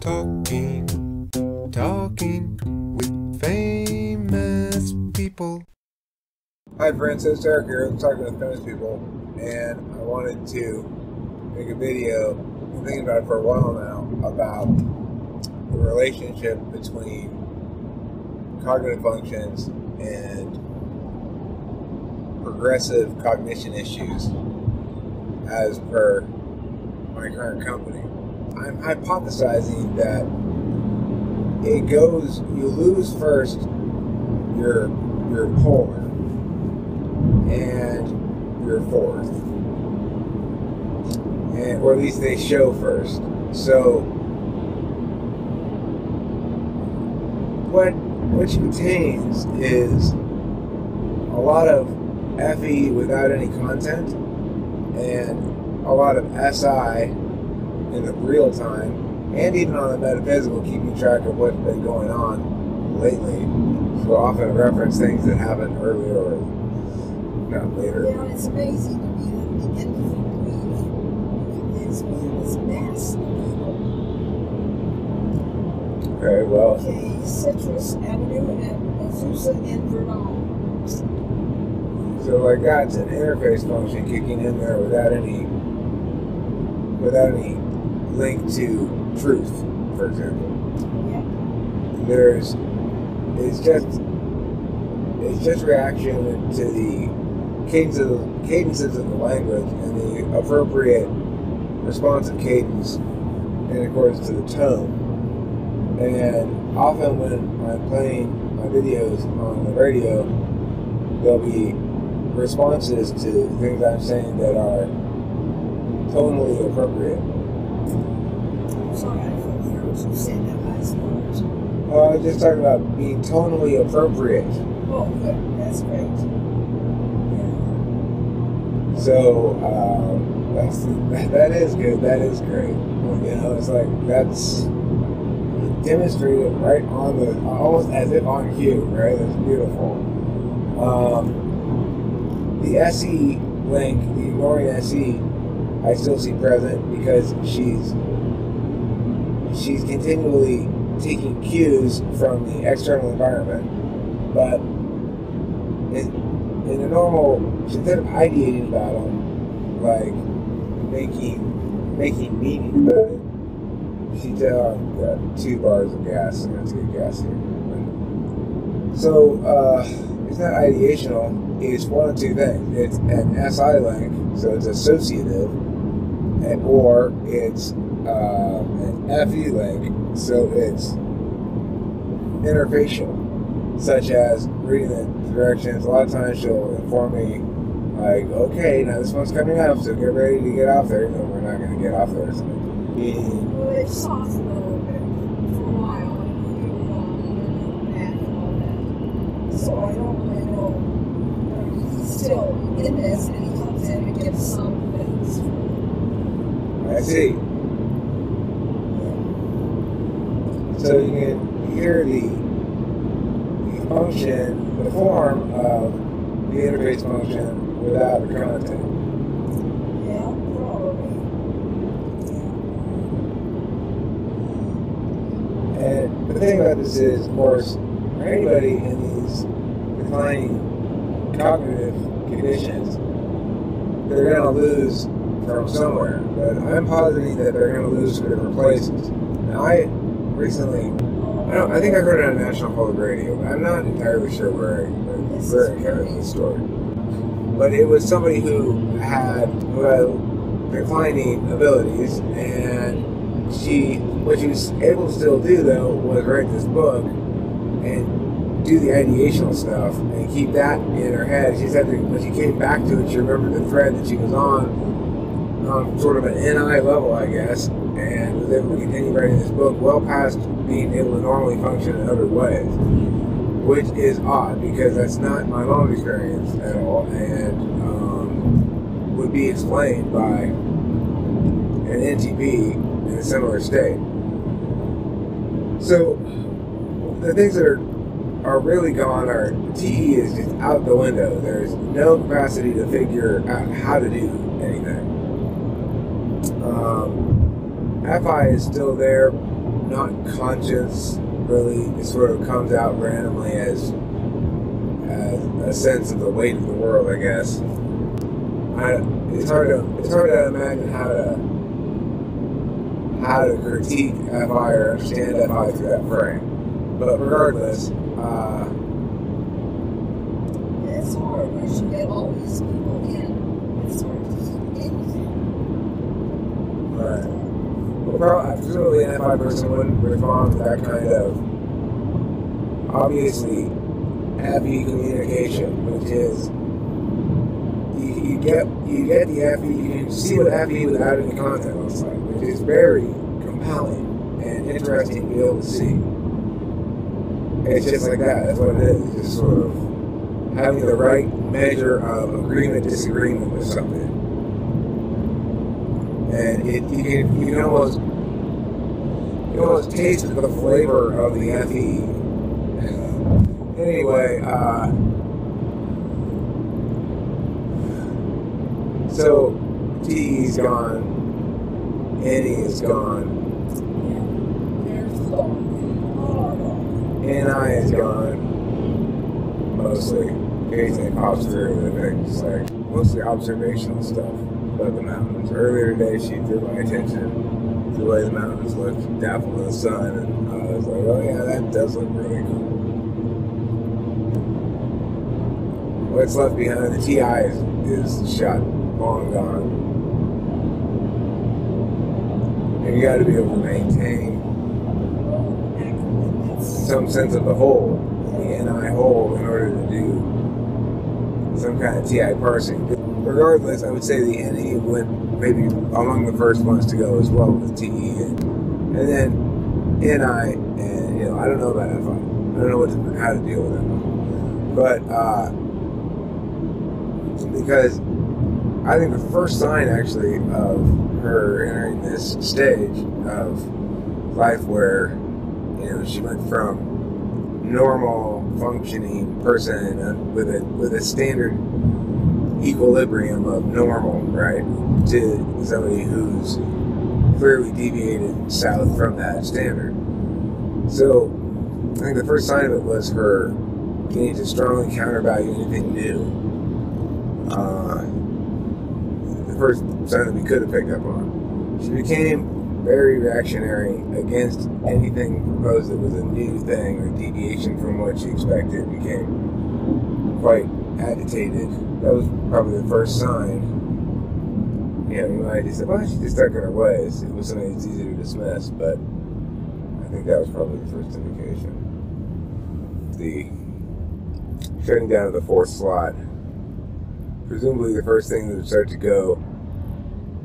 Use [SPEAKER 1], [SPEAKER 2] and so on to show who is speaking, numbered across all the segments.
[SPEAKER 1] Talking with famous people.
[SPEAKER 2] Hi friends, it's Eric here. I'm talking with famous people, and I wanted to make a video. I've been thinking about it for a while now, about the relationship between cognitive functions and progressive cognition issues as per my current company. I'm hypothesizing that it goes, you lose first your polar and your fourth, and or at least they show first. So what she contains is a lot of FE without any content and a lot of SI in the real time, and even on the metaphysical, keeping track of what's been going on lately. So often reference things that happened earlier or not later.
[SPEAKER 3] You know, it's amazing to me that the infant weed is being this mass of people.
[SPEAKER 2] Okay, well.
[SPEAKER 3] Okay, Citrus Avenue and Azusa and Verdun.
[SPEAKER 2] So like that's an interface function kicking in there without any link to truth, for example.
[SPEAKER 3] Yeah.
[SPEAKER 2] It's just reaction to the cadences of the language and the appropriate responsive cadence in accordance to the tone. And often when I'm playing my videos on the radio, there'll be responses to things I'm saying that are tonally appropriate.
[SPEAKER 3] Sorry, I didn't hear what you said that last part.
[SPEAKER 2] I was just talking about being tonally appropriate.
[SPEAKER 3] Oh, good. That's great. Yeah.
[SPEAKER 2] So that is good. That is great. You know, it's like that's demonstrated right on the, almost as if on cue, right? That's beautiful. The SE link, the ignoring SE, I still see present because she's continually taking cues from the external environment, but in a normal, instead of ideating about them, like making meaning about it, she said, "Oh, I've got 2 bars of gas, I'm going to get gas here." So it's not ideational. It's one of 2 things. It's an SI link, so it's associative, or it's an FE link, so it's interfacial, such as reading the directions. A lot of times she'll inform me, like, okay, now this one's coming up, so get ready to get off there. No, we're not going to get off there. So
[SPEAKER 3] Well, they've softened a little bit for a while, and back and all that. So I don't really know. He's still in this, and he comes in and gives some things.
[SPEAKER 2] I see. So you can hear the function, the form of the interface function without the content.
[SPEAKER 3] Yeah, probably. Yeah.
[SPEAKER 2] And the thing about this is, of course, for anybody in these declining cognitive conditions, they're going to lose from somewhere. But I'm positing that they're going to lose from different places. Now, I think I heard it on National Public Radio, but I'm not entirely sure where I encountered this story. But it was somebody who had declining abilities, and what she was able to still do, though, was write this book and do the ideational stuff and keep that in her head. She said that when she came back to it, she remembered the thread that she was on sort of an NI level, I guess, and was able to continue writing this book well past being able to normally function in other ways, which is odd because that's not my own experience at all, and would be explained by an NTP in a similar state. So the things that are really gone are TE is just out the window. There's no capacity to figure out how to do anything. FI is still there, not conscious, really. It sort of comes out randomly as a sense of the weight of the world, I guess. It's hard to imagine how to critique FI or understand FI through that frame. But regardless,
[SPEAKER 3] it's hard once you get all these people in. It's hard to keep anything.
[SPEAKER 2] right. Well, presumably an FI person wouldn't respond to that kind of obviously happy communication, which is you get the FE, you can see what FE without any content on the site, which is very compelling and interesting to be able to see. It's just like that. That's what it is. It's just sort of having the right measure of agreement, disagreement with something, and you can almost taste the flavor of the FE. Anyway, so T's gone, Annie is gone,
[SPEAKER 3] There's the dog.
[SPEAKER 2] NI is gone, mostly. Occasionally pops through with things like mostly observational stuff about the mountains. Earlier today, she drew my attention to the way the mountains look dappled in the sun, and I was like, oh yeah, that does look really cool. What's left behind, the TI is shot long gone. And you got to be able to maintain some sense of the whole, the NI whole, in order to do some kind of TI parsing. Regardless, I would say the NE went maybe among the first ones to go as well with TE, and then NI, and I don't know about FI. I don't know how to deal with that, but because I think the first sign actually of her entering this stage of life where she went from normal functioning person with a standard equilibrium of normal, right, to somebody who's clearly deviated south from that standard. So I think the first sign of it was her beginning to strongly countervalue anything new. The first sign that we could have picked up on. She became very reactionary against anything proposed that was a new thing or deviation from what she expected. Became quite agitated. That was probably the first sign. You might just say, well, she just stuck in her ways. It was something that's easy to dismiss, but I think that was probably the first indication. The shutting down of the fourth slot. Presumably the first thing that would start to go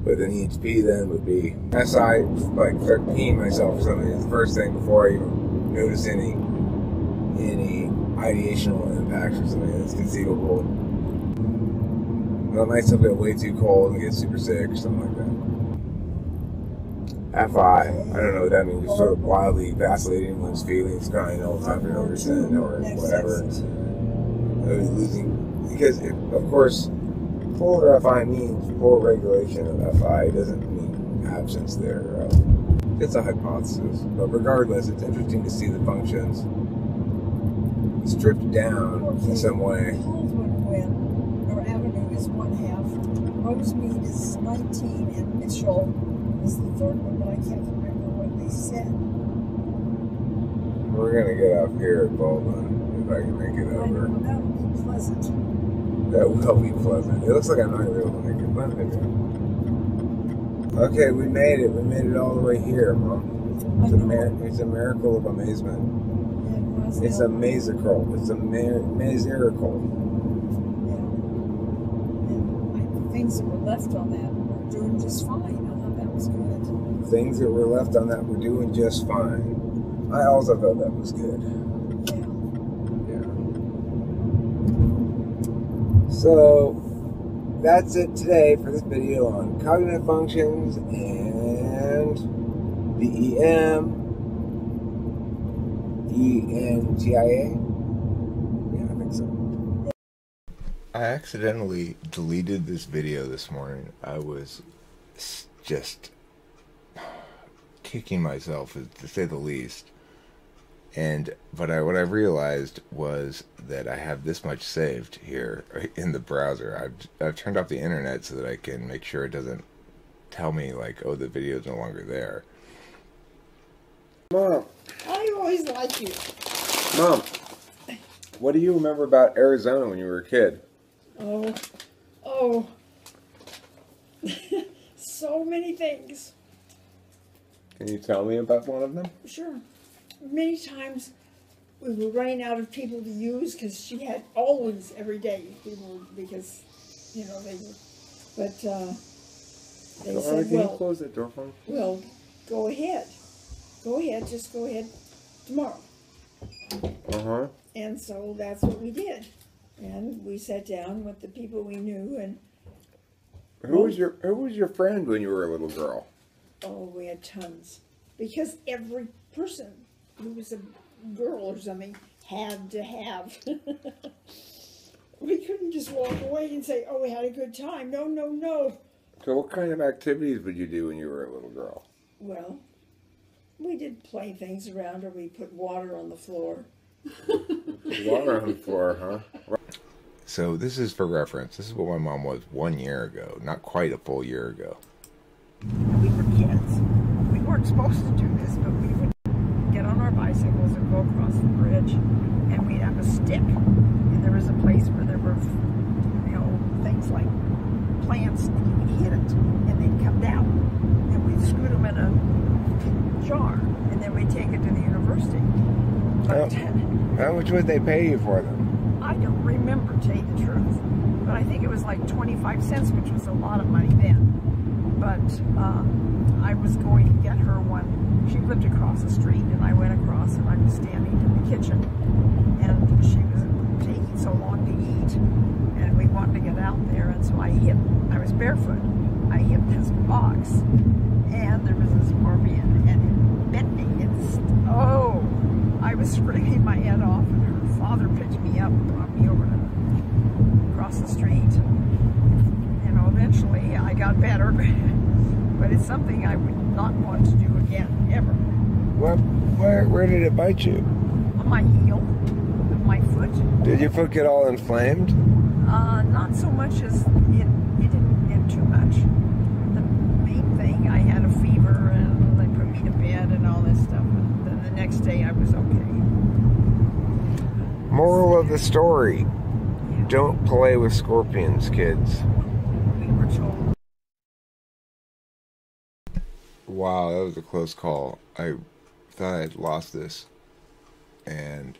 [SPEAKER 2] with an EHP then would be SI, like start peeing myself or something. It's the first thing before I even notice any ideational impacts or something that's conceivable. I might still get way too cold and get super sick or something like that. FI, I don't know what that means. Just sort of wildly vacillating one's feelings, crying all the time for no reason or whatever. Losing, because of course, polar FI means poor regulation of FI. It doesn't mean absence there. It's a hypothesis, but regardless, it's interesting to see the functions stripped down in some way.
[SPEAKER 3] Or Avenue is 1/2. Rosemead is 19, and Mitchell is the third one, but I can't remember what they said.
[SPEAKER 2] We're gonna get off here at Baldwin if I can make it over.
[SPEAKER 3] That would be pleasant.
[SPEAKER 2] That will be pleasant. It looks like I'm not gonna be able to make it, but maybe. Okay, we made it. We made it all the way here, Mom. It's a miracle of amazement. It's a mazacle. It's a maziracle.
[SPEAKER 3] And things that were left on that were doing just fine. I thought that was good.
[SPEAKER 2] Things that were left on that were doing just fine. I also thought that was good. Yeah. So that's it today for this video on cognitive functions and BEM. ENTIA? Yeah, I think so.
[SPEAKER 1] I accidentally deleted this video this morning. I was just kicking myself, to say the least. But what I realized was that I have this much saved here in the browser. I've turned off the internet so that I can make sure it doesn't tell me like, oh, the video is no longer there.
[SPEAKER 2] Mom,
[SPEAKER 3] I always like you.
[SPEAKER 2] Mom, what do you remember about Arizona when you were a kid?
[SPEAKER 3] Oh, so many things.
[SPEAKER 2] Can you tell me about one of them?
[SPEAKER 3] Sure. Many times we were running out of people to use because she had always, every day, people, because, you know, they were, but they said,
[SPEAKER 2] Can you close that door for me?
[SPEAKER 3] well, go ahead, just go ahead tomorrow.
[SPEAKER 2] Uh-huh.
[SPEAKER 3] And so that's what we did. And we sat down with the people we knew, and
[SPEAKER 2] Who was your friend when you were a little girl?
[SPEAKER 3] oh, we had tons. Because every person who was a girl or something had to have. We couldn't just walk away and say, oh, we had a good time. No, no, no.
[SPEAKER 2] So what kind of activities would you do when you were a little girl?
[SPEAKER 3] Well, we did play things around, or we put water on the floor.
[SPEAKER 2] Water on the floor, huh?
[SPEAKER 1] So this is for reference. This is what my mom was 1 year ago, not quite a full year ago.
[SPEAKER 3] We were kids. We weren't supposed to do this, but we would get on our bicycles and go across the bridge, and we'd have a stick. And there was a place where there were, you know, things like plants, and you would hit it, and they'd come down. And we'd scoot them in a jar, and then we'd take it to the university. But
[SPEAKER 2] How much would they pay you for them?
[SPEAKER 3] I don't remember, to tell you the truth, but I think it was like 25 cents, which was a lot of money then. But I was going to get her one. She lived across the street, and I went across, and I was standing in the kitchen, and she was taking so long to eat, and we wanted to get out there, and so I was barefoot. I hit this box, and there was a scorpion, and it bit me. I was screaming my head off, and her father picked me up and brought me over to across the street. You know, eventually I got better, but it's something I would not want to do again, ever.
[SPEAKER 2] Where did it bite you?
[SPEAKER 3] On my heel, with my foot.
[SPEAKER 2] Did your foot get all inflamed?
[SPEAKER 3] Not so much as it didn't get too much. The main thing, I had a fever, and they put me to bed and all this stuff, and then the next day I was okay.
[SPEAKER 2] Moral of the story:
[SPEAKER 3] Yeah.
[SPEAKER 2] don't play with scorpions, kids.
[SPEAKER 3] We were told.
[SPEAKER 1] Wow, that was a close call. I thought I had lost this, and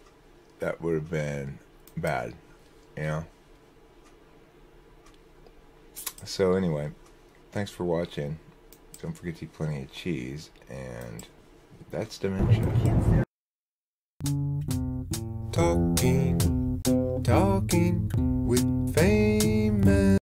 [SPEAKER 1] that would have been bad, you know? So anyway, thanks for watching. Don't forget to eat plenty of cheese, and that's Dementia. Talking with fame.